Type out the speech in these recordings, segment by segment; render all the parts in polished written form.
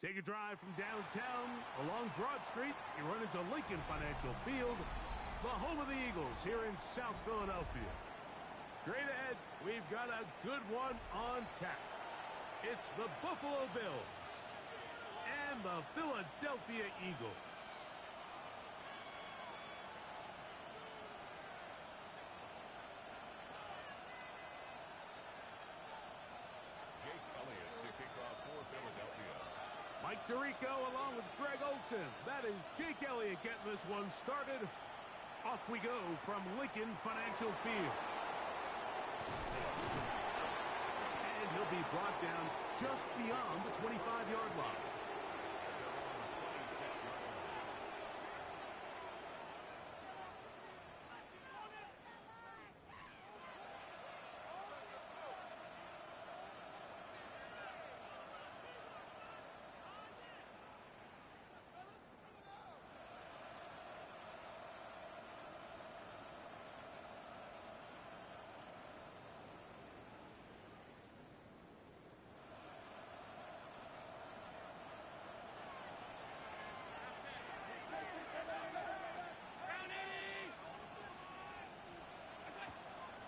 Take a drive from downtown along Broad Street. You run into Lincoln Financial Field, the home of the Eagles here in South Philadelphia. Straight ahead, we've got a good one on tap. It's the Buffalo Bills and the Philadelphia Eagles. Jake Elliott to kick off for Philadelphia. Mike Tirico along with Greg Olsen. That is Jake Elliott getting this one started. Off we go from Lincoln Financial Field. And he'll be brought down just beyond the 25-yard line.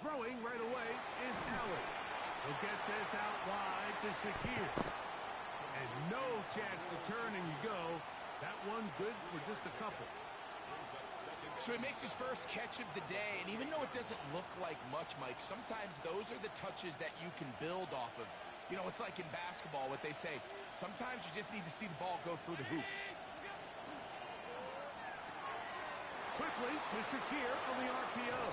Throwing right away is Allen. He'll get this out wide to Shakir. And no chance to turn and go. That one good for just a couple. So he makes his first catch of the day, and even though it doesn't look like much, Mike, sometimes those are the touches that you can build off of. You know, it's like in basketball, what they say, sometimes you just need to see the ball go through the hoop. Quickly to Shakir on the RPO.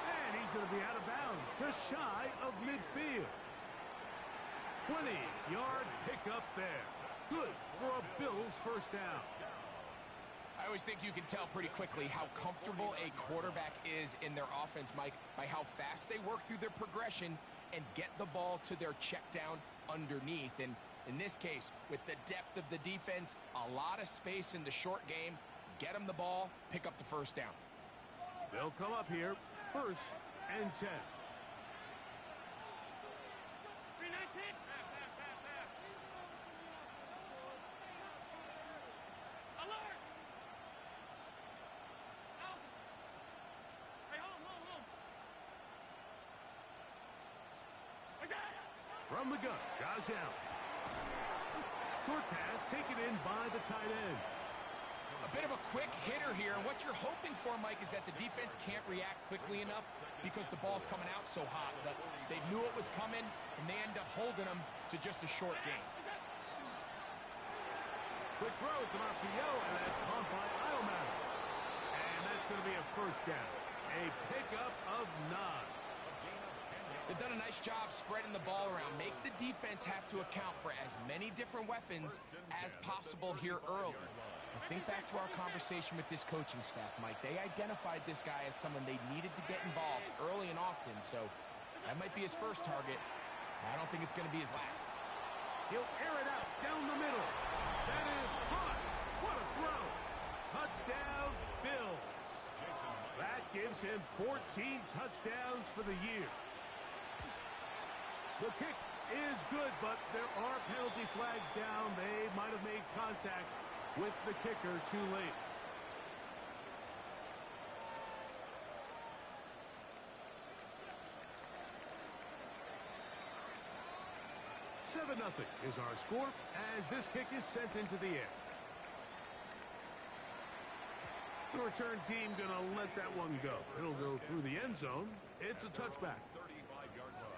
And he's going to be out of bounds, just shy of midfield. 20-yard pickup there. Good for a Bills first down. I always think you can tell pretty quickly how comfortable a quarterback is in their offense, Mike, by how fast they work through their progression and get the ball to their check down underneath. And in this case, with the depth of the defense, a lot of space in the short game, get them the ball, pick up the first down. They'll come up here, 1st and 10. From the gun, Josh Allen. Short pass taken in by the tight end. A bit of a quick hitter here, and what you're hoping for, Mike, is that the defense can't react quickly enough because the ball's coming out so hot. But they knew it was coming, and they end up holding them to just a short game. Quick throw to RPO, and that's caught by Iomatter. And that's going to be a first down. A pickup of 9. They've done a nice job spreading the ball around. Make the defense have to account for as many different weapons as possible here early. And think back to our conversation with this coaching staff, Mike. They identified this guy as someone they needed to get involved early and often. So that might be his first target. I don't think it's going to be his last. He'll air it out down the middle. That is caught. What a throw. Touchdown, Bills. That gives him 14 touchdowns for the year. The kick is good, but there are penalty flags down. They might have made contact with the kicker too late. $7-0 is our score as this kick is sent into the air. The return team going to let that one go. It'll go through the end zone. It's a touchback. 35-yard line.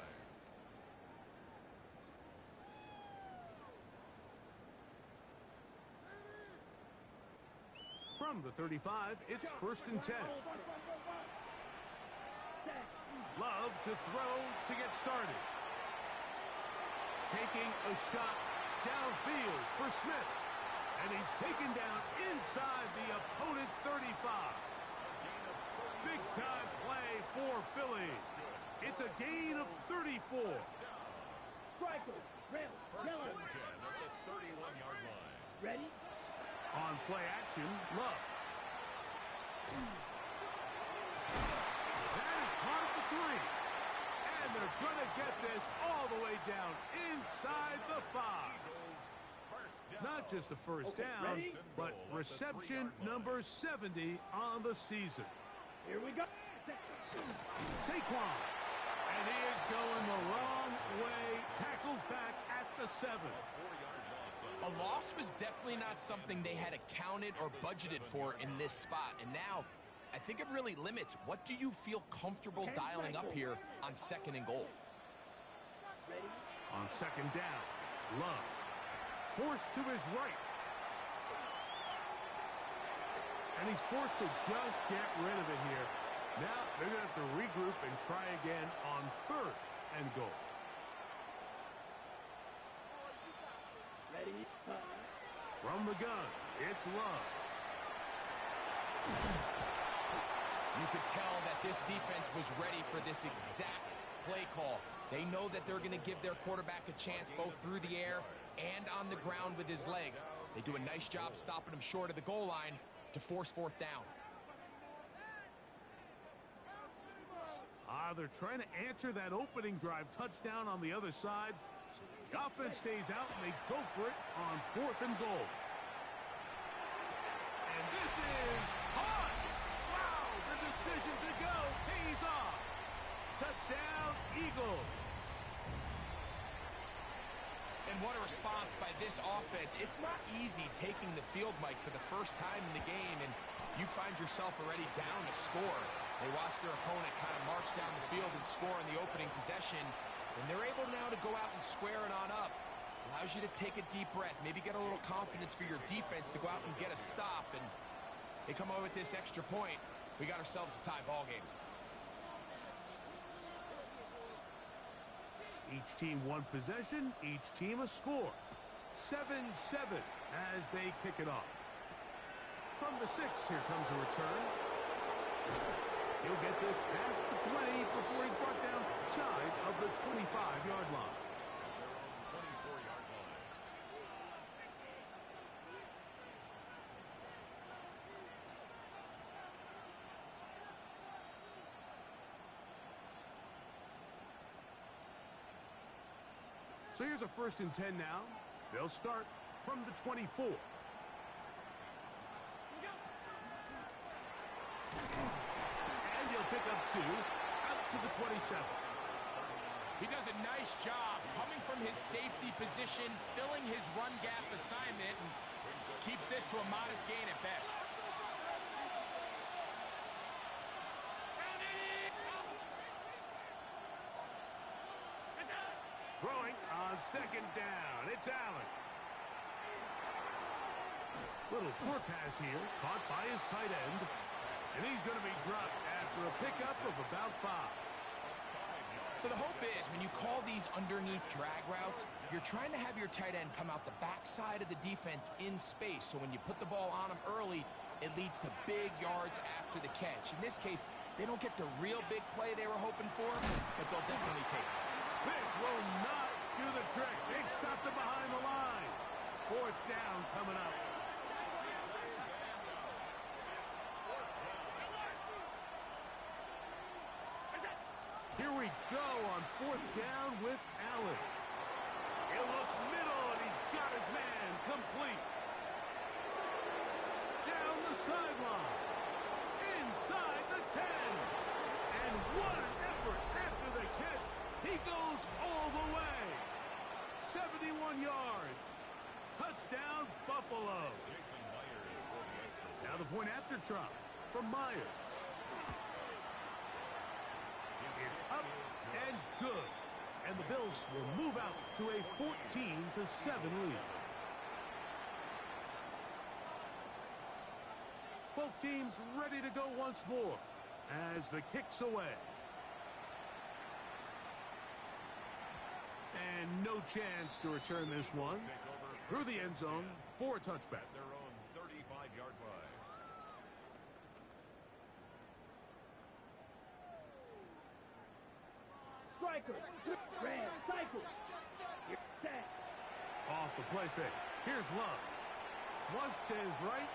From the 35, it's 1st and 10. Love to throw to get started. Taking a shot downfield for Smith. And he's taken down inside the opponent's 35. Big time play for Philly. It's a gain of 34. Striker, Ram, First and 10 at the 31-yard line. ready? On play action, Love. That is caught at the 3. And they're going to get this all the way down inside the 5. Eagles, first down. Not just a first down, ready? but reception number 70 on the season. Here we go. Saquon. And he is going the wrong way. Tackled back at the 7. A loss was definitely not something they had accounted or budgeted for in this spot. And now, I think it really limits what do you feel comfortable dialing up here on 2nd and goal. Ready? On 2nd down, Love. Forced to his right. And he's forced to just get rid of it here. Now they're going to have to regroup and try again on 3rd and goal. Ready? From the gun, it's Love. You could tell that this defense was ready for this exact play call. They know that they're going to give their quarterback a chance both through the air and on the ground with his legs. They do a nice job stopping him short of the goal line to force 4th down. They're trying to answer that opening drive touchdown on the other side. So the offense stays out, and they go for it on 4th and goal. And this is hot. Wow, the decision to go pays off. Touchdown, Eagles. And what a response by this offense. It's not easy taking the field, Mike, for the first time in the game, and you find yourself already down a score. They watch their opponent kind of march down the field and score in the opening possession, and they're able now to go out and square it on up. Allows you to take a deep breath, maybe get a little confidence for your defense to go out and get a stop, and they come away with this extra point. We got ourselves a tie ball game. Each team one possession, each team a score. 7-7 as they kick it off. From the 6, here comes a return. He'll get this past the 20 before he's brought down shy of the 25-yard line. So here's a 1st and 10 now. They'll start from the 24. And he'll pick up 2 out to the 27. He does a nice job coming from his safety position, filling his run gap assignment, and keeps this to a modest gain at best. Throwing on 2nd down. It's Allen. Little short pass here, caught by his tight end. And he's going to be dropped after a pickup of about 5. So the hope is when you call these underneath drag routes, you're trying to have your tight end come out the backside of the defense in space. So when you put the ball on him early, it leads to big yards after the catch. In this case, they don't get the real big play they were hoping for, but they'll definitely take it. This will not do the trick. They stopped him behind the line. 4th down coming up. Here we go on 4th down with Allen. He'll look middle, and he's got his man complete. Down the sideline. Inside the 10. And what an effort after the catch. He goes all the way. 71 yards. Touchdown, Buffalo. Now the point after try from Myers. It's up and good. And the Bills will move out to a 14-7 lead. Both teams ready to go once more as the kick's away. And no chance to return this one through the end zone for a touchback. Their own 35-yard line. Striker. Ram. Cycle. Set. Off the play fake. Here's Love. Flush to his right.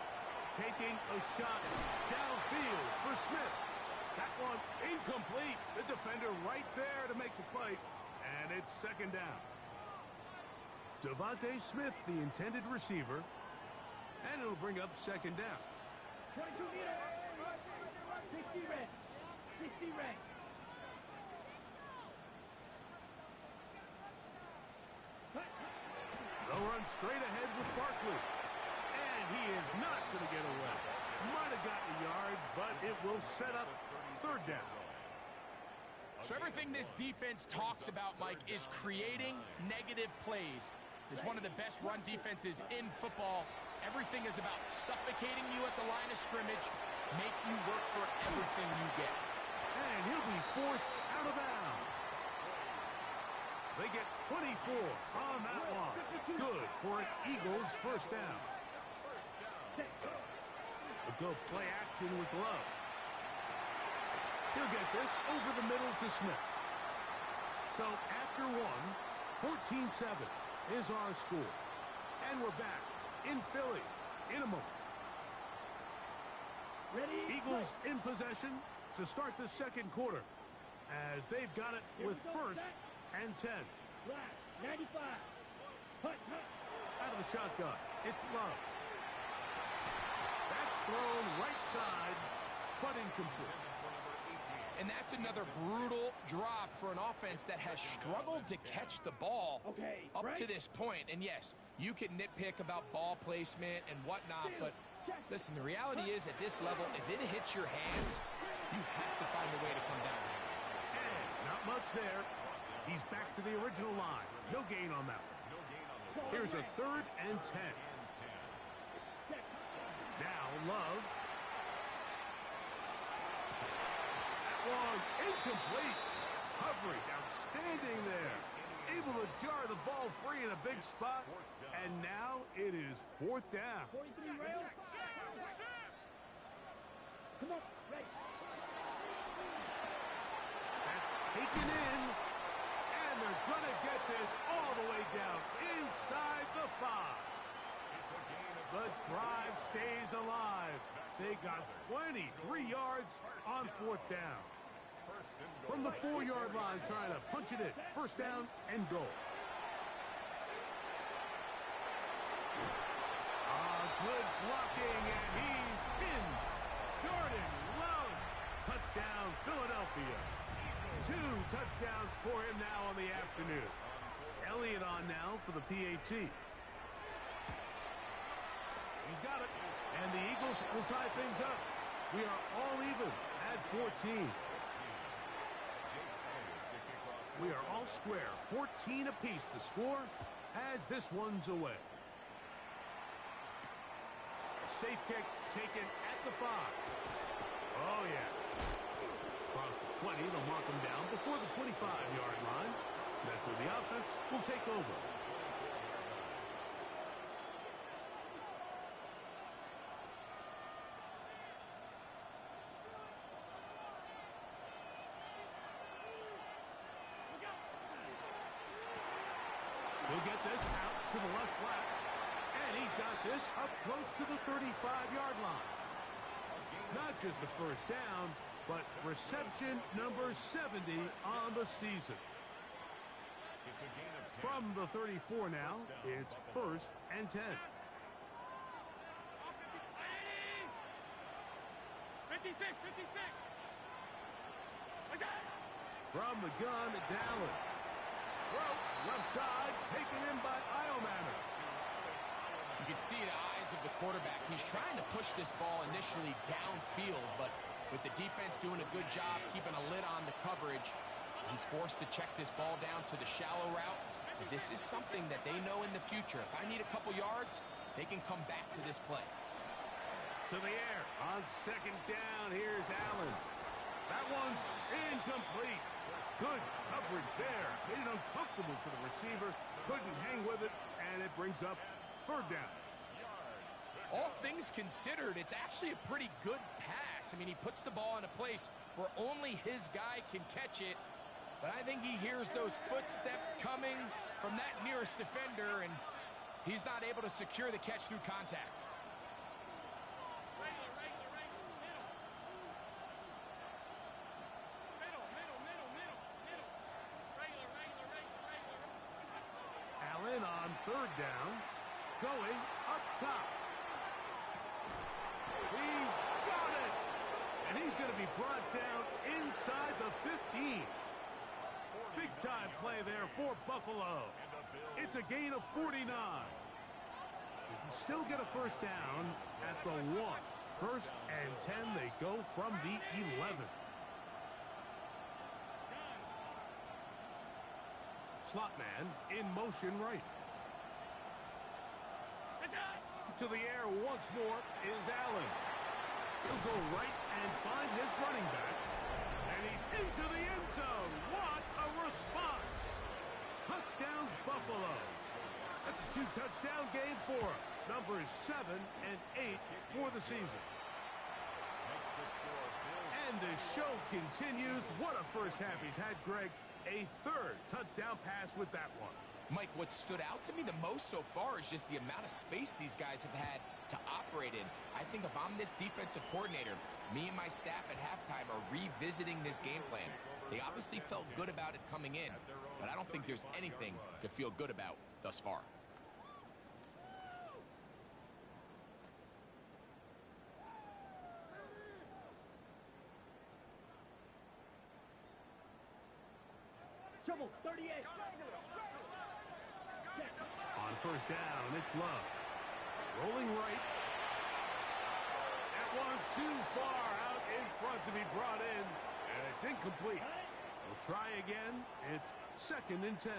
Taking a shot downfield for Smith. That one incomplete. The defender right there to make the play. And it's 2nd down. Devontae Smith, the intended receiver. And it'll bring up second down. 22 meters. 60 red. 60 red. They'll run straight ahead with Barkley. And he is not going to get away. Might have gotten a yard, but it will set up third down. So everything this defense talks about, Mike, is creating negative plays. It's one of the best run defenses in football. Everything is about suffocating you at the line of scrimmage, make you work for everything you get. And he'll be forced out of bounds. They get 24 on that one. Good for an Eagles first down. They'll go play action with Love. He'll get this over the middle to Smith. So after one, 14-7 is our score. And we're back in Philly in a moment. Ready? Eagles in possession to start the second quarter as they've got it with first and 10. Last, 95. Hut. Out of the shotgun, it's Love. That's thrown right side, but incomplete. And that's another brutal drop for an offense that has struggled to catch the ball up to this point. And yes, you can nitpick about ball placement and whatnot, but listen, the reality is at this level, if it hits your hands, you have to find a way to come down. And not much there. He's back to the original line. No gain on that one. Here's a third and 10. Now Love. Long, incomplete. Coverage outstanding there. Able to jar the ball free in a big spot. And now it is fourth down. 43 rails. Come on, right. That's taken in. And they're going to get this all the way down inside the 5. The drive stays alive. They got 23 yards on fourth down. From the 4-yard line, trying to punch it in. First down and goal. Good blocking, and he's in. Jordan Love. Touchdown, Philadelphia. 2 touchdowns for him now on the afternoon. Elliott on now for the PAT. He's got it. And the Eagles will tie things up. We are all even at 14. We are all square. 14 apiece the score as this one's away. A safe kick taken at the 5. Oh, yeah. Across the 20, they'll mark him down before the 25-yard line. That's where the offense will take over. He'll get this out to the left flat. And he's got this up close to the 35-yard line. Not just the first down, but reception number 70 on the season. From the 34 now, it's first and 10. 56. From the gun, Dallin. Left side, taken in by Iomanner. You can see the eyes of the quarterback. He's trying to push this ball initially downfield, but with the defense doing a good job keeping a lid on the coverage, he's forced to check this ball down to the shallow route. And this is something that they know in the future. If I need a couple yards, they can come back to this play. To the air on second down. Here's Allen. That one's incomplete. Good coverage there. Made it uncomfortable for the receiver. Couldn't hang with it, and it brings up third down. All things considered, it's actually a pretty good pass. I mean, he puts the ball in a place where only his guy can catch it. But I think he hears those footsteps coming from that nearest defender, and he's not able to secure the catch through contact. Allen on third third down. Going up top. He's got it. And he's going to be brought down inside the 15. Big time play there for Buffalo. It's a gain of 49. You can still get a first down at the 1. First and 10, they go from the 11. Slot man in motion right. To the air once more is Allen. He'll go right and find his running back. And he's into the end zone. What a response. Touchdowns, Buffalo. That's a 2-touchdown game for him. Numbers 7 and 8 for the season. And the show continues. What a first half he's had, Greg. A third touchdown pass with that one. Mike, what stood out to me the most so far is just the amount of space these guys have had to operate in. I think if I'm this defensive coordinator, me and my staff at halftime are revisiting this game plan. They obviously felt good about it coming in, but I don't think there's anything to feel good about thus far. Trouble, 38. On first down, it's Love. Rolling right. That one too far out in front to be brought in. And it's incomplete. We'll try again. It's second and 10.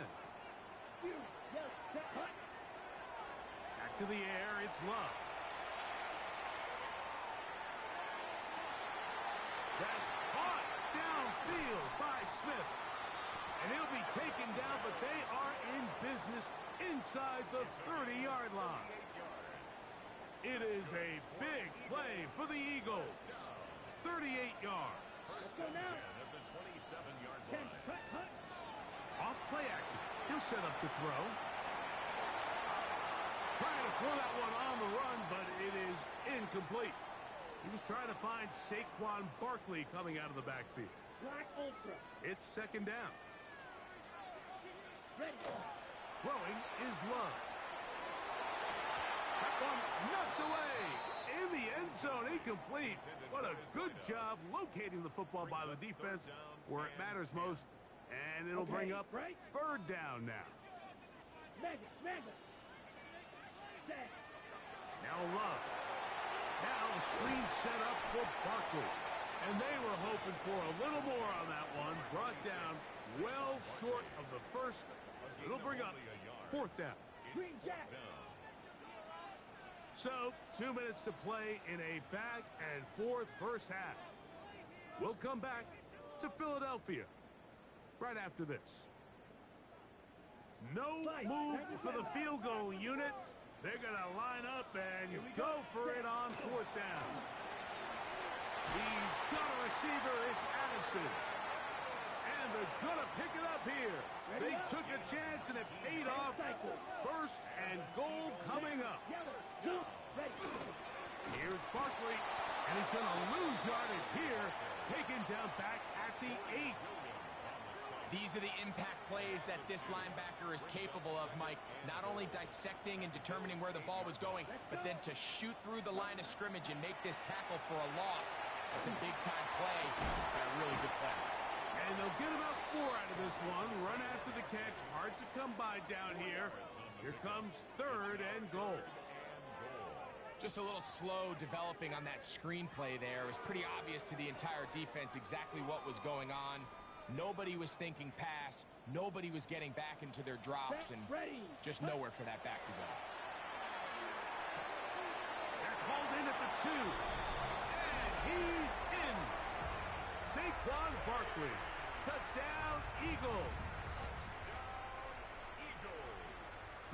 Back to the air, it's Love. That's caught downfield by Smith. And he'll be taken down, but they are in business inside the 30-yard line. It is a big play for the Eagles. 38 yards. Let's go now. At the 27-yard line. Off play action. He'll set up to throw. Trying to throw that one on the run, but it is incomplete. He was trying to find Saquon Barkley coming out of the backfield. Black Ultra. It's second down. Ready. Throwing is Love. That one knocked away. In the end zone, incomplete. What a good job locating the football by the defense where it matters most. And it'll bring up third down now. Mega. Set. Now Love. Now the screen set up for Barkley. And they were hoping for a little more on that one. Brought down well short of the first. It'll bring up fourth down. Green Jack. So, 2 minutes to play in a back-and-forth first half. We'll come back to Philadelphia right after this. No move for the field goal unit. They're going to line up and go for it on fourth down. He's got a receiver. It's Addison. And they're going to pick it up here. They took a chance and it paid off. First and goal coming up. Here's Barkley. And he's going to lose yardage here. Taken down back at the 8. These are the impact plays that this linebacker is capable of, Mike. Not only dissecting and determining where the ball was going, but then to shoot through the line of scrimmage and make this tackle for a loss. That's a big-time play and a really good play. And they'll get about 4 out of this one. Run after the catch. Hard to come by down here. Here comes third and goal. Just a little slow developing on that screenplay there. It was pretty obvious to the entire defense exactly what was going on. Nobody was thinking pass. Nobody was getting back into their drops, and just nowhere for that back to go. They're called in at the 2. And he's in. Saquon Barkley. Touchdown, Eagles.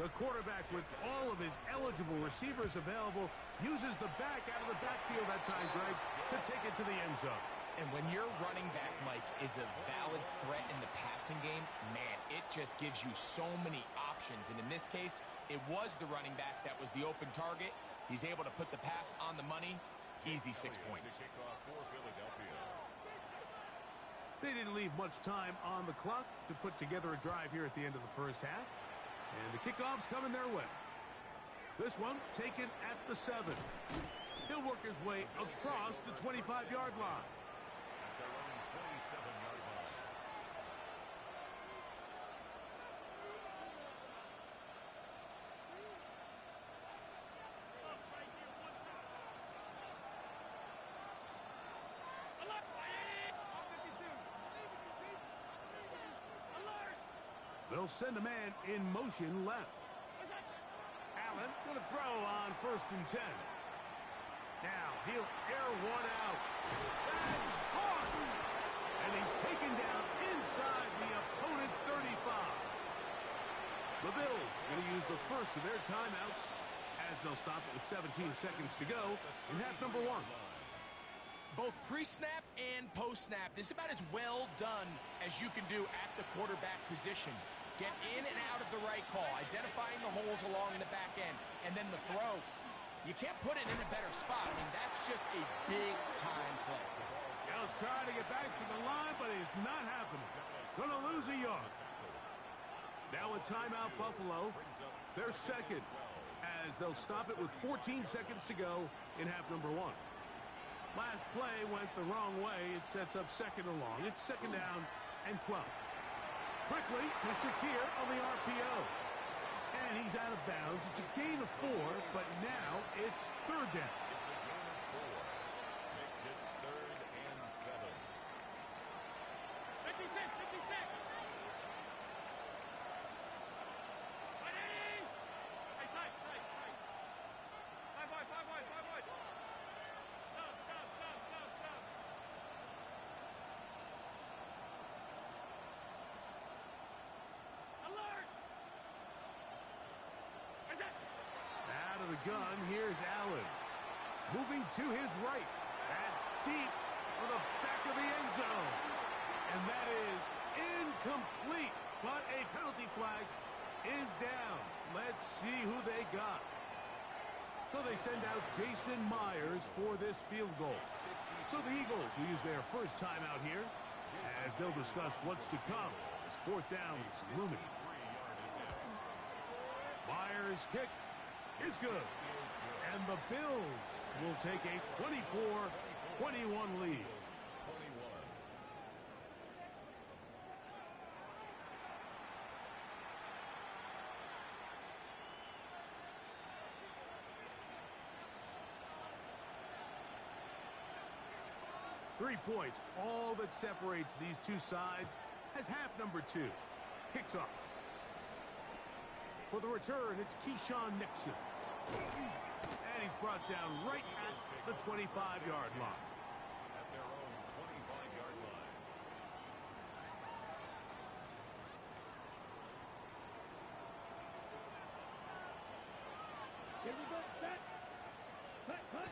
The quarterback, with all of his eligible receivers available, uses the back out of the backfield that time, Greg, to take it to the end zone. And when your running back, Mike, is a valid threat in the passing game, man, it just gives you so many options. And in this case, it was the running back that was the open target. He's able to put the pass on the money. Easy 6 points. They didn't leave much time on the clock to put together a drive here at the end of the first half. And the kickoff's coming their way. This one taken at the 7. He'll work his way across the 25-yard line. At their own 27-yard line. They'll send a man in motion left. Allen going to throw on 1st and 10. Now he'll air one out. That's caught. And he's taken down inside the opponent's 35. The Bills going to use the first of their timeouts as they'll stop it with 17 seconds to go in half number 1. Both pre-snap and post-snap, this is about as well done as you can do at the quarterback position. Get in and out of the right call, identifying the holes along the back end, and then the throw. You can't put it in a better spot. I mean, that's just a big-time play. He'll try to get back to the line, but it's not happening. Gonna lose a yard. Now a timeout, Buffalo. They're second, as they'll stop it with 14 seconds to go in half number 1. Last play went the wrong way. It sets up second and long. It's second down and 12. Quickly to Shakir on the RPO. And he's out of bounds. It's a gain of 4, but now it's third down. It's a gain of 4. Makes it 3rd and 7. 56, 56. Hey, tight. 5 wide. Stop. Alert! Out of the gun, here's Allen. Moving to his right. That's deep for the back of the end zone. And that is incomplete. But a penalty flag is down. Let's see who they got. So they send out Jason Myers for this field goal. So the Eagles will use their first timeout here as they'll discuss what's to come as 4th down is looming. Myers' kick is good. And the Bills will take a 24-21 lead. 3 points, all that separates these two sides, as half number 2 kicks off. For the return, it's Keyshawn Nixon. And he's brought down right at the 25-yard line. At their own 25-yard line. Here we go, set. Cut.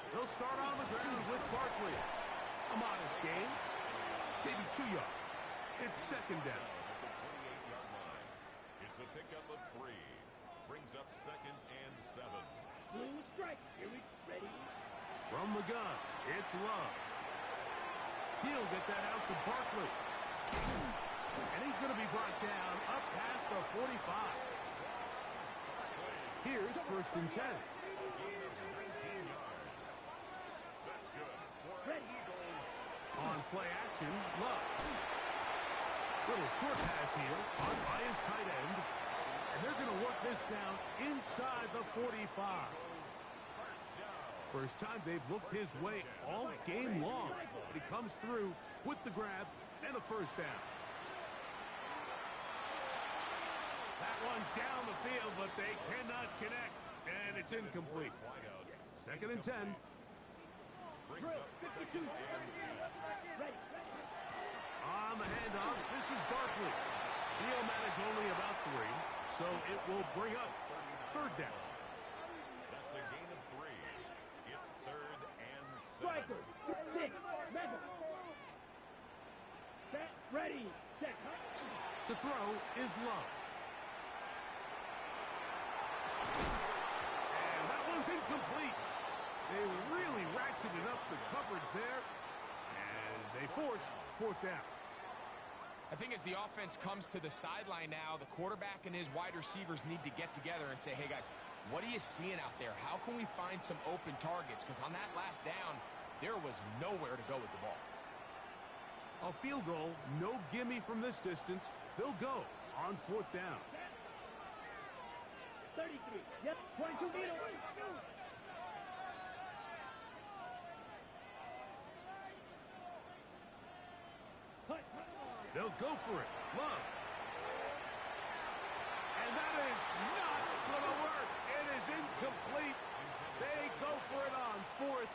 They'll start on the ground with Barkley. A modest gain, maybe 2 yards. It's second down. At the 28-yard line. It's a pickup of 3. Brings up 2nd and 7. Blue strike. Here we ready. From the gun, it's Love. He'll get that out to Barkley. And he's going to be brought down up past the 45. Here's 1st and 10. Gain of 19 yards. That's good. Ready. On play action, Love. Little short pass here, caught by his tight end. And they're going to work this down inside the 45. First time they've looked his way all game long. He comes through with the grab and a first down. That one down the field, but they cannot connect. And it's incomplete. Second and 10. Brings up 2nd and 10. Ready. On the handoff, this is Barkley. He'll manage only about 3, so it will bring up third down. That's a gain of 3. It's 3rd and 7. Striker. 6. Mega. Set. Ready. Set. To throw is Love. And that one's incomplete. They really ratcheted up the coverage there, and they force 4th down. I think as the offense comes to the sideline now, the quarterback and his wide receivers need to get together and say, hey, guys, what are you seeing out there? How can we find some open targets? Because on that last down, there was nowhere to go with the ball. A field goal, no gimme from this distance. They'll go on 4th down. 33. Yep, 22 meters. They'll go for it. Love. And that is not going to work. It is incomplete. They go for it on 4th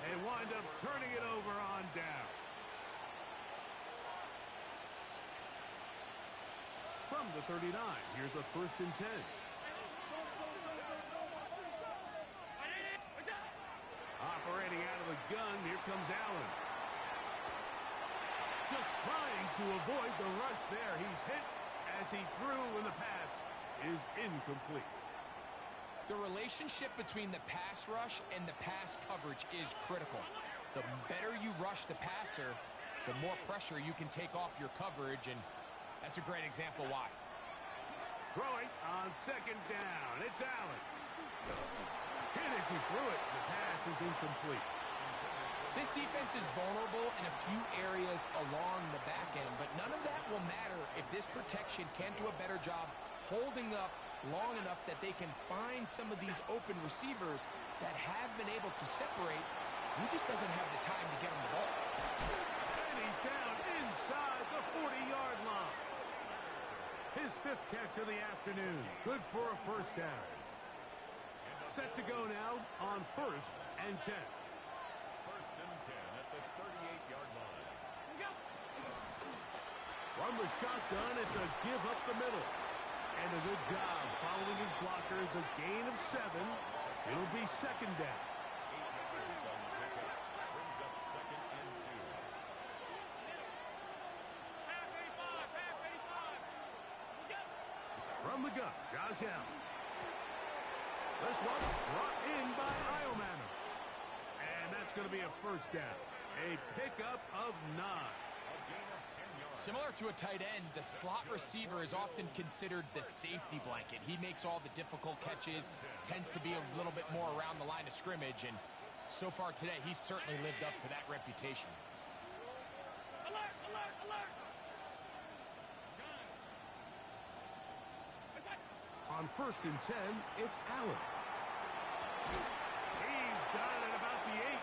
and wind up turning it over on down. From the 39, here's a 1st and 10. Operating out of the gun, here comes Allen. Just trying to avoid the rush there. He's hit as he threw, and the pass is incomplete. The relationship between the pass rush and the pass coverage is critical. The better you rush the passer, the more pressure you can take off your coverage, and that's a great example why. Throwing on 2nd down. It's Allen. Hit as he threw it. The pass is incomplete. This defense is vulnerable in a few areas along the back end, but none of that will matter if this protection can't do a better job holding up long enough that they can find some of these open receivers that have been able to separate. He just doesn't have the time to get on the ball. And he's down inside the 40-yard line. His 5th catch of the afternoon. Good for a 1st down. Set to go now on 1st and 10. 1st and 10 at the 38-yard line. From the shotgun, it's a give up the middle. And a good job following his blockers. A gain of 7. It'll be 2nd down. 8 yards on the pickup. Brings up 2nd and 2. From the gun, Josh Allen. This one brought in by Iomanno. And that's going to be a 1st down. A pickup of 9. Similar to a tight end, the slot receiver is often considered the safety blanket. He makes all the difficult catches, tends to be a little bit more around the line of scrimmage, and so far today, he's certainly lived up to that reputation. Alert, alert, alert. On 1st and 10, it's Allen. He's got it at about the 8.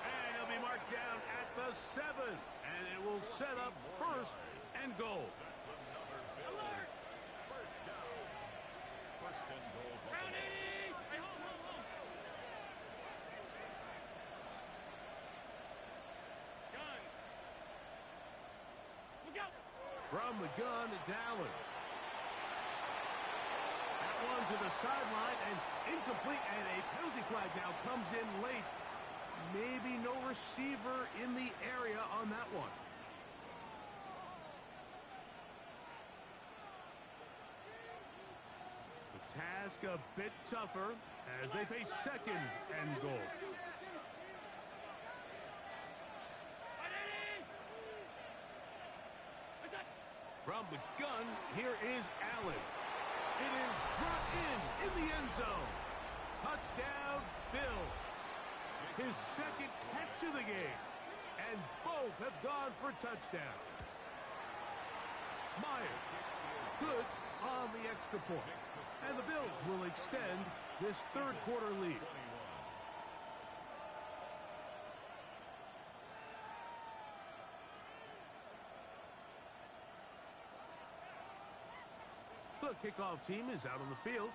And he'll be marked down at the 7. And it will set up 1st and goal. That's another Bills 1st down. 1st and goal. Round 80. Hey, hold. Gun. Look out. From the gun, it's Allen. That one to the sideline and incomplete, and a penalty flag now comes in late. Maybe no receiver in the area on that one. The task a bit tougher as they face 2nd and goal. From the gun, here is Allen. It is brought in the end zone. Touchdown, Bills. His 2nd catch of the game. And both have gone for touchdowns. Myers, good on the extra point. And the Bills will extend this 3rd quarter lead. The kickoff team is out on the field,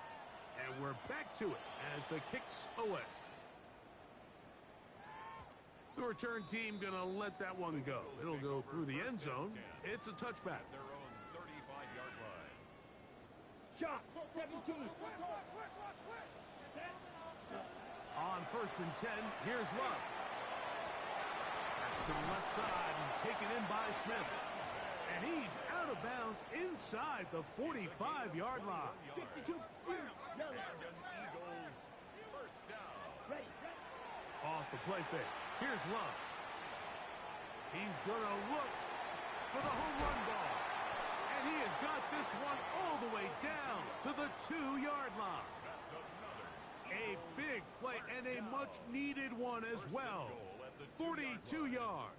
and we're back to it as the kick's away. The return team going to let that one go. It'll go through the end zone. It's a touchback. Their own 35-yard line. Shot. 17. On 1st and 10, here's Love. That's to the left side and taken in by Smith. And he's out of bounds inside the 45-yard line. 52. And an Eagles 1st down. Ready. Off the play fake. Here's Love. He's going to look for the home run ball. 2-yard line. A big play and a much-needed one as well. 42 yards.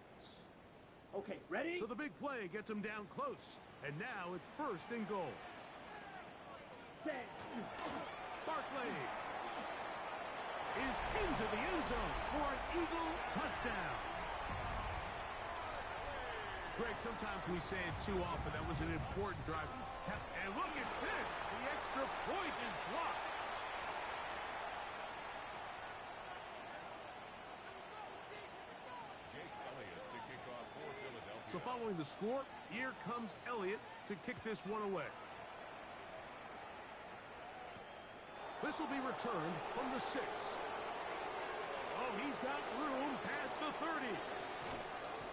Okay, ready? So the big play gets him down close. And now it's 1st and goal. Set. Barkley is into the end zone for an Eagle touchdown. Greg, sometimes we say it too often. That was an important drive. And look at this. The extra point is blocked. So following the score, here comes Elliott to kick this one away. This will be returned from the 6. Oh, he's got room past the 30.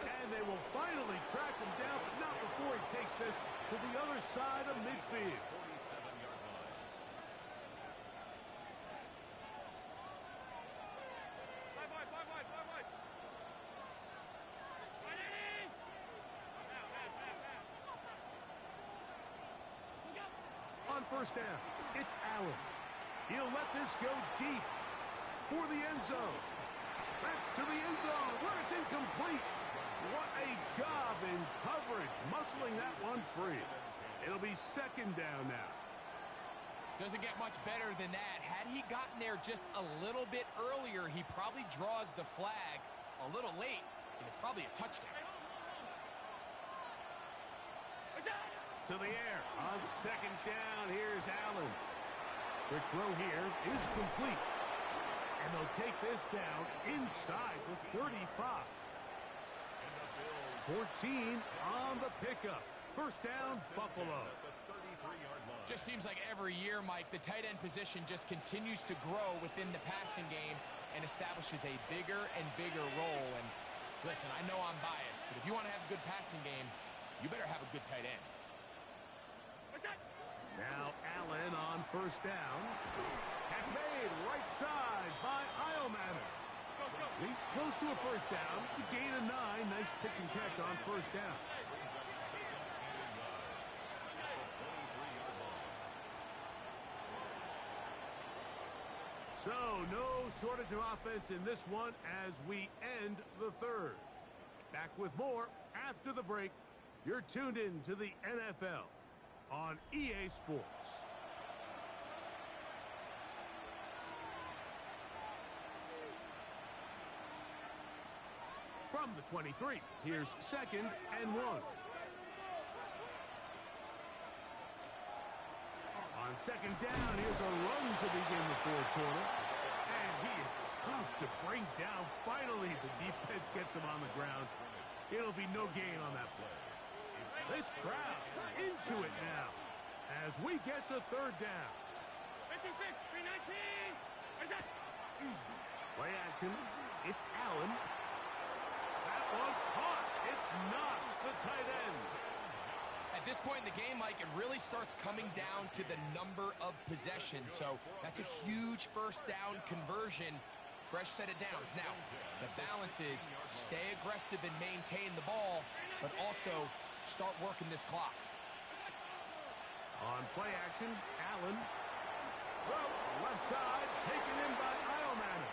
And they will finally track him down, but not before he takes this to the other side of midfield. On 1st down, it's Allen. He'll let this go deep for the end zone. That's to the end zone where it's incomplete. What a job in coverage, muscling that one free. It'll be 2nd down now. Doesn't get much better than that. Had he gotten there just a little bit earlier, he probably draws the flag a little late, and it's probably a touchdown. To the air on 2nd down. Here's Allen. Quick throw here is complete. And they'll take this down inside the 35. 14 on the pickup. 1st down, Buffalo. Just seems like every year, Mike, the tight end position just continues to grow within the passing game and establishes a bigger and bigger role. And listen, I know I'm biased, but if you want to have a good passing game, you better have a good tight end. Now Allen on 1st down. Catch made right side by Iomanner. He's close to a 1st down to gain a 9. Nice pitch and catch on 1st down. So no shortage of offense in this one as we end the 3rd. Back with more after the break. You're tuned in to the NFL on EA Sports. From the 23, here's 2nd and 1. On 2nd down, here's a run to begin the 4th quarter. And he is tough to bring down. Finally, the defense gets him on the ground. It'll be no gain on that play. This crowd into it now as we get to 3rd down. 319. Play action. It's Allen. That one caught. It's Knox, the tight end. At this point in the game, Mike, it really starts coming down to the number of possessions. So that's a huge 1st down conversion. Fresh set of downs. Now, the balance is stay aggressive and maintain the ball, but also start working this clock. On play action, Allen. Well, left side, taken in by Iomanner.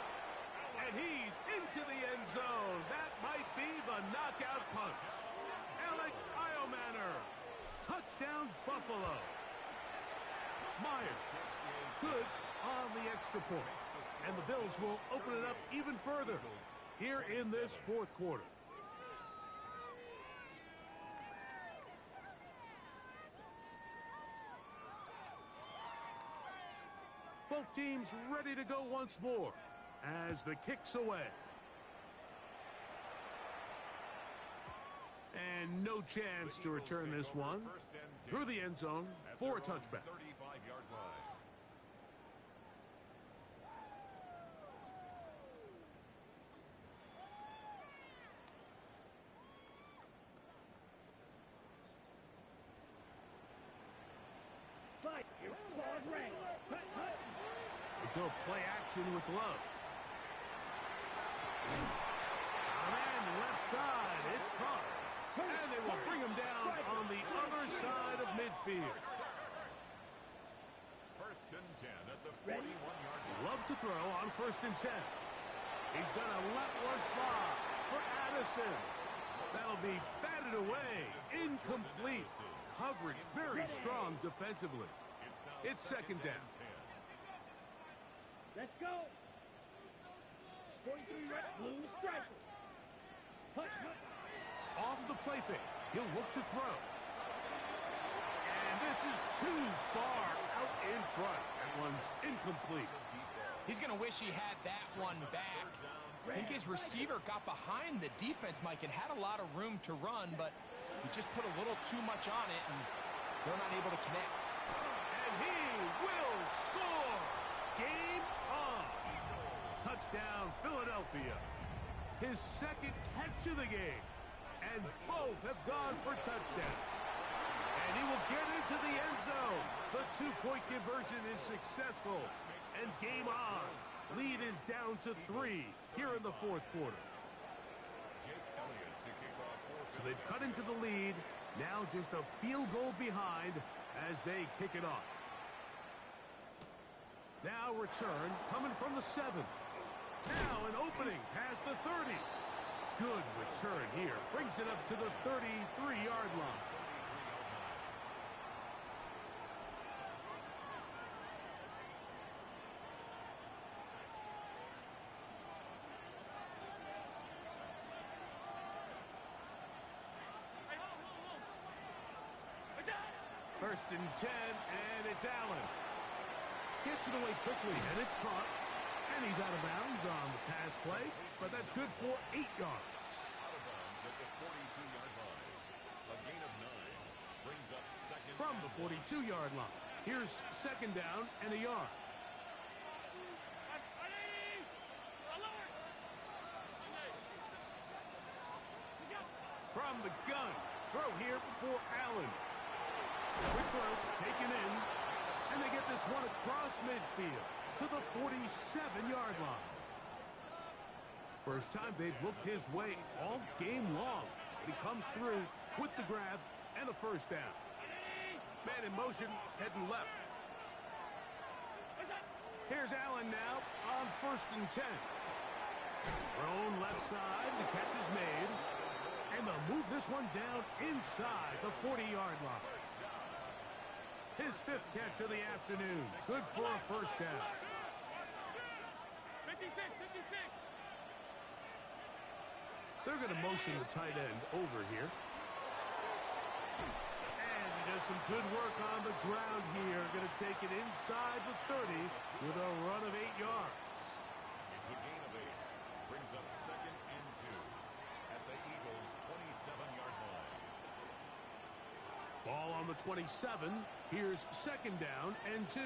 And he's into the end zone. That might be the knockout punch. Alec Iomanner. Touchdown, Buffalo. Myers. Good on the extra point. And the Bills will open it up even further here in this 4th quarter. Both teams ready to go once more as the kick's away. And no chance to return this one through the end zone for a touchback. 35-yard line. Fight. Your ball is ready. They go play action with Love. And left side, it's caught. And they will bring him down on the other side of midfield. throw on 1st and 10. He's going to let one fly for Addison. That'll be batted away. Incomplete. Coverage very strong defensively. It's 2nd down. Let's go. 43 right, blue striker. Hut. Off the play fake. He'll look to throw. And this is too far out in front. That one's incomplete. He's going to wish he had that one back. I think his receiver got behind the defense, Mike, and had a lot of room to run, but he just put a little too much on it, and they're not able to connect. And he will score. Game on. Touchdown, Philadelphia. His 2nd catch of the game. And both have gone for touchdowns. And he will get into the end zone. The 2-point conversion is successful. And game on. Lead is down to 3 here in the 4th quarter. So they've cut into the lead. Now just a field goal behind as they kick it off. Now return coming from the 7. Now an opening past the 30. Good return here. Brings it up to the 33-yard line. First and 10, and it's Allen. Gets it away quickly, and it's caught. And he's out of bounds on the pass play, but that's good for 8 yards. Out of bounds at the 42-yard line. A gain of 9 brings up 2nd. From the 42-yard line. Here's 2nd down and a yard. From the gun. Throw here for Allen. Quick throw, taken in, and they get this one across midfield to the 47-yard line. First time they've looked his way all game long. He comes through with the grab and a 1st down. Man in motion, heading left. Here's Allen now on 1st and 10. Thrown left side, the catch is made. And they'll move this one down inside the 40-yard line. His 5th catch of the afternoon. Good for a 1st down. 56. They're going to motion the tight end over here. And he does some good work on the ground here. Going to take it inside the 30 with a run of 8 yards. It's a gain of 8. Brings up 2nd and 2 at the Eagles' 27-yard line. Ball on the 27. Here's 2nd down and 2.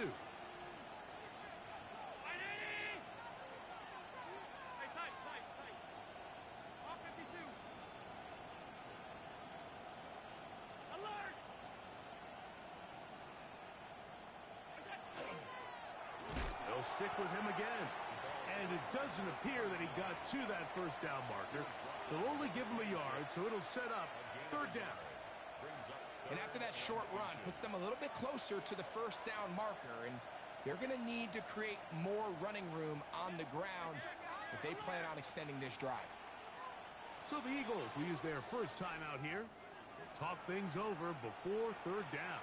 They'll stick with him again. And it doesn't appear that he got to that 1st down marker. They'll only give him a yard, so it'll set up 3rd down. And after that short run, puts them a little bit closer to the 1st down marker, and they're going to need to create more running room on the ground if they plan on extending this drive. So the Eagles will use their 1st time out here. They'll talk things over before 3rd down.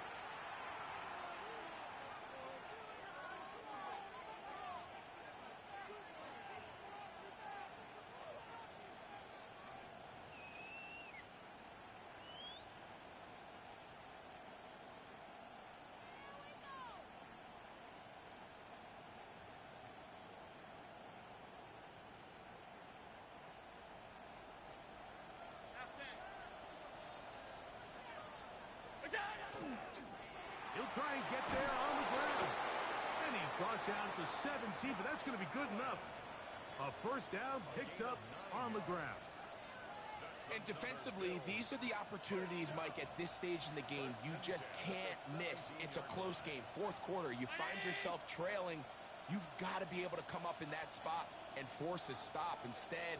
He'll try and get there on the ground. And he's brought down to 17, but that's going to be good enough. A 1st down picked up on the ground. And defensively, these are the opportunities, Mike, at this stage in the game you just can't miss. It's a close game. 4th quarter, you find yourself trailing. You've got to be able to come up in that spot and force a stop. Instead,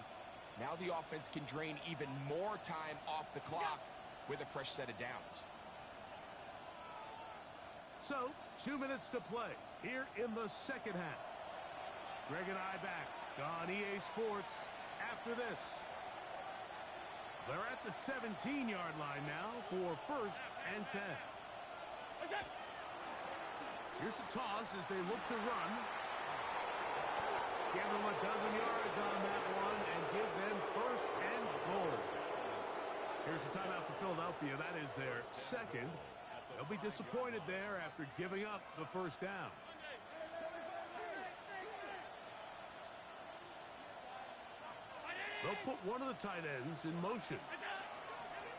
now the offense can drain even more time off the clock with a fresh set of downs. So, 2 minutes to play here in the 2nd half. Greg and I back on EA Sports after this. They're at the 17-yard line now for 1st and 10. Here's a toss as they look to run. Give them a dozen yards on that one and give them 1st and goal. Here's a timeout for Philadelphia. That is their 2nd. They'll be disappointed there after giving up the 1st down. They'll put one of the tight ends in motion.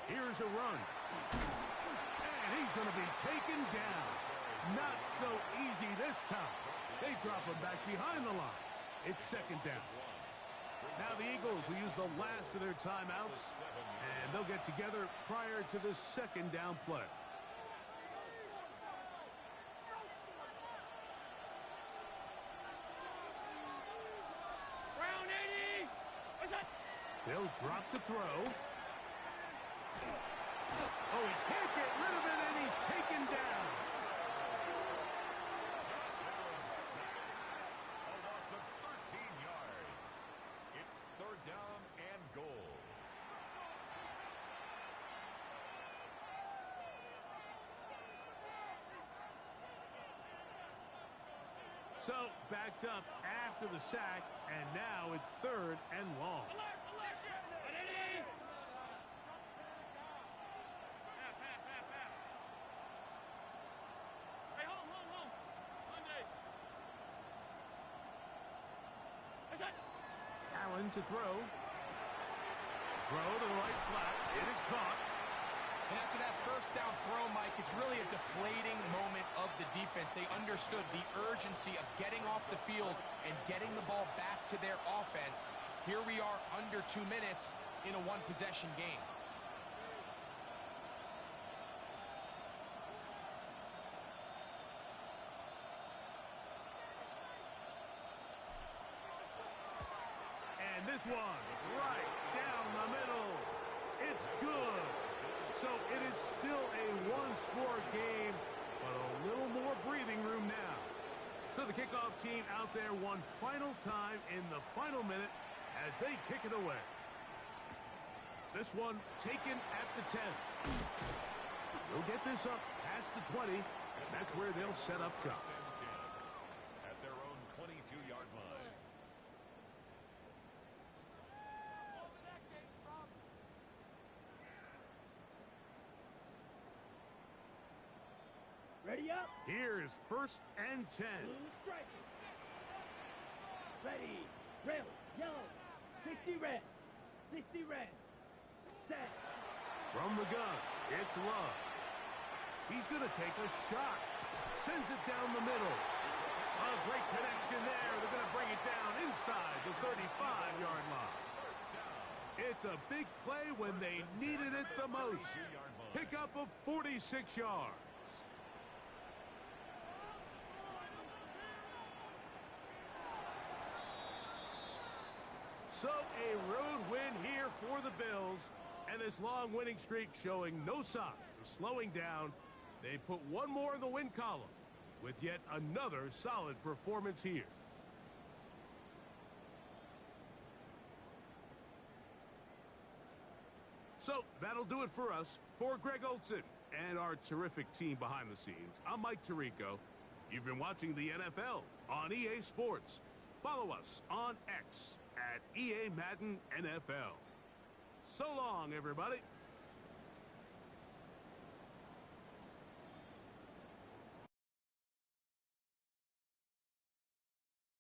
Here's a run. And he's going to be taken down. Not so easy this time. They drop him back behind the line. It's 2nd down. Now the Eagles will use the last of their timeouts, and they'll get together prior to the 2nd down play. They'll drop to throw. Oh, he can't get rid of it, and he's taken down. A loss of 13 yards. It's 3rd down and goal. So, backed up after the sack, and now it's 3rd and long. Allen to throw. Throw to the right flat. It is caught. And after that 1st down throw, Mike, it's really a deflating moment of the defense. They understood the urgency of getting off the field and getting the ball back to their offense. Here we are under 2 minutes in a one-possession game. And this one, right down the middle. It's good. So it is still a one-score game, but a little more breathing room now. So the kickoff team out there one final time in the final minute as they kick it away. This one taken at the 10. They'll get this up past the 20. That's where they'll set up shop. At their own 22-yard line. Ready up. Here's 1st and 10. Blue stripes. Ready. Red. Yellow. 60 red. 60 red. Set. From the gun, it's Love. He's going to take a shot. Sends it down the middle. A great connection there. They're going to bring it down inside the 35-yard line. It's a big play when they needed it the most. Pickup of 46 yards. So a road win here for the Bills, and this long winning streak showing no signs of slowing down. They put one more in the win column with yet another solid performance here. So that'll do it for us. For Greg Olsen and our terrific team behind the scenes, I'm Mike Tirico. You've been watching the NFL on EA Sports. Follow us on X at EA Madden NFL. So long, everybody.